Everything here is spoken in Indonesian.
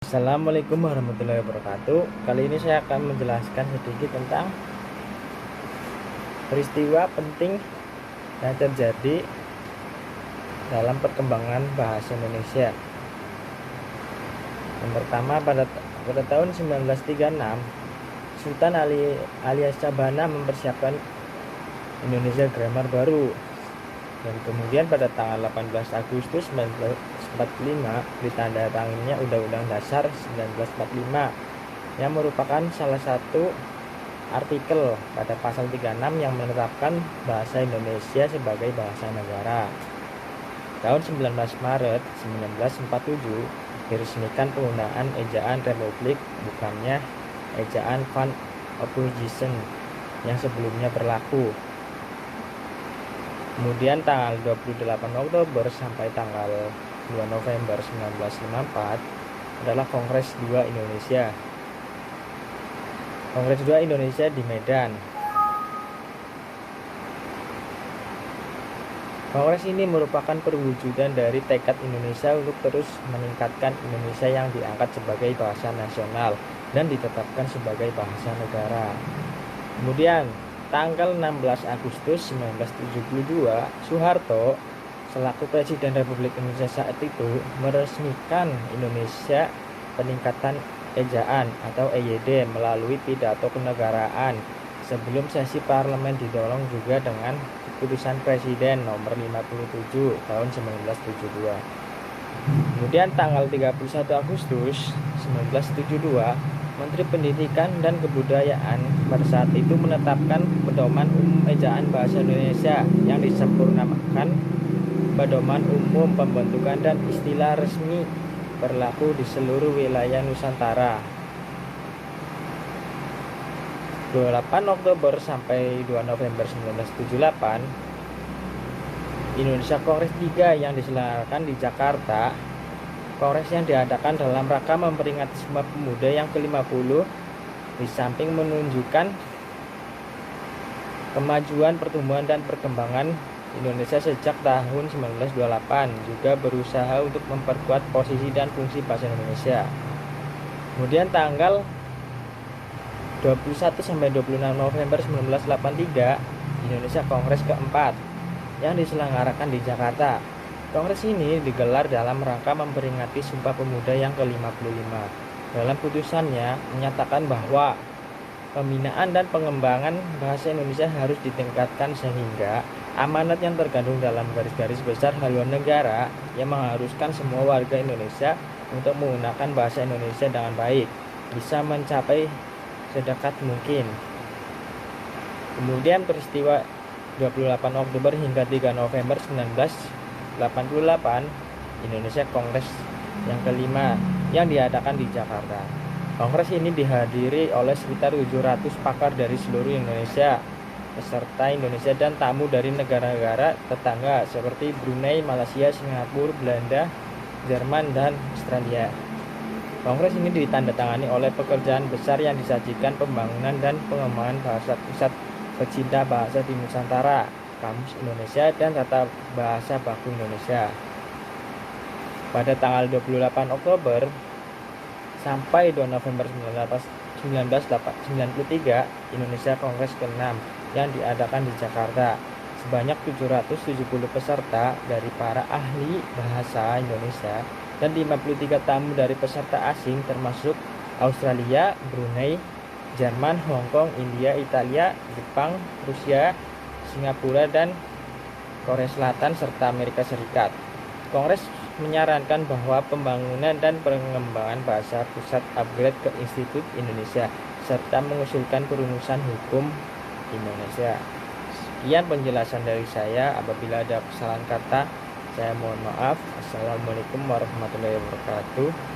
Assalamualaikum warahmatullahi wabarakatuh. Kali ini saya akan menjelaskan sedikit tentang peristiwa penting yang terjadi dalam perkembangan bahasa Indonesia. Yang pertama, pada tahun 1936, Sultan alias Cabana mempersiapkan Indonesia Grammar baru. Dan kemudian pada tanggal 18 Agustus 1945 ditandatanganinya Undang-Undang Dasar 1945 yang merupakan salah satu artikel pada pasal 36 yang menetapkan bahasa Indonesia sebagai bahasa negara. Tahun 19 Maret 1947 diresmikan penggunaan ejaan Republik, bukannya ejaan Van Opposition yang sebelumnya berlaku. Kemudian tanggal 28 Oktober sampai tanggal 2 November 1954 adalah Kongres 2 Indonesia. Kongres 2 Indonesia di Medan. Kongres ini merupakan perwujudan dari tekad Indonesia untuk terus meningkatkan Indonesia yang diangkat sebagai bahasa nasional dan ditetapkan sebagai bahasa negara. Kemudian tanggal 16 Agustus 1972, Soeharto selaku Presiden Republik Indonesia saat itu meresmikan Indonesia Peningkatan Ejaan atau EYD melalui pidato kenegaraan sebelum sesi parlemen didorong juga dengan keputusan Presiden nomor 57 tahun 1972. Kemudian tanggal 31 Agustus 1972, Menteri Pendidikan dan Kebudayaan pada saat itu menetapkan Pedoman Umum Ejaan Bahasa Indonesia yang disempurnakan Pedoman Umum Pembentukan dan Istilah Resmi berlaku di seluruh wilayah Nusantara. 28 Oktober sampai 2 November 1978, Indonesia Kongres 3 yang diselenggarakan di Jakarta. Kongres yang diadakan dalam rangka memperingati Sumpah Pemuda yang ke-50 di samping menunjukkan kemajuan, pertumbuhan, dan perkembangan Indonesia sejak tahun 1928 juga berusaha untuk memperkuat posisi dan fungsi bahasa Indonesia. Kemudian tanggal 21 sampai 26 November 1983, Indonesia Kongres keempat yang diselenggarakan di Jakarta. Kongres ini digelar dalam rangka memperingati Sumpah Pemuda yang ke-55. Dalam putusannya menyatakan bahwa pembinaan dan pengembangan bahasa Indonesia harus ditingkatkan sehingga amanat yang terkandung dalam garis-garis besar haluan negara yang mengharuskan semua warga Indonesia untuk menggunakan bahasa Indonesia dengan baik bisa mencapai sedekat mungkin. Kemudian peristiwa 28 Oktober hingga 3 November 1988, Indonesia Kongres yang kelima yang diadakan di Jakarta. Kongres ini dihadiri oleh sekitar 700 pakar dari seluruh Indonesia, peserta Indonesia dan tamu dari negara-negara tetangga seperti Brunei, Malaysia, Singapura, Belanda, Jerman, dan Australia. Kongres ini ditandatangani oleh pekerjaan besar yang disajikan pembangunan dan pengembangan bahasa pusat pecinta bahasa di Nusantara, Kamus Indonesia, dan Tata Bahasa Baku Indonesia. Pada tanggal 28 Oktober sampai 2 November 1993, Indonesia Kongres ke-6 yang diadakan di Jakarta. Sebanyak 770 peserta dari para ahli bahasa Indonesia dan 53 tamu dari peserta asing termasuk Australia, Brunei, Jerman, Hong Kong, India, Italia, Jepang, Rusia, Singapura, dan Korea Selatan, serta Amerika Serikat. Kongres menyarankan bahwa pembangunan dan pengembangan bahasa pusat upgrade ke Institut Indonesia, serta mengusulkan perumusan hukum Indonesia. Sekian penjelasan dari saya. Apabila ada kesalahan kata, saya mohon maaf. Assalamualaikum warahmatullahi wabarakatuh.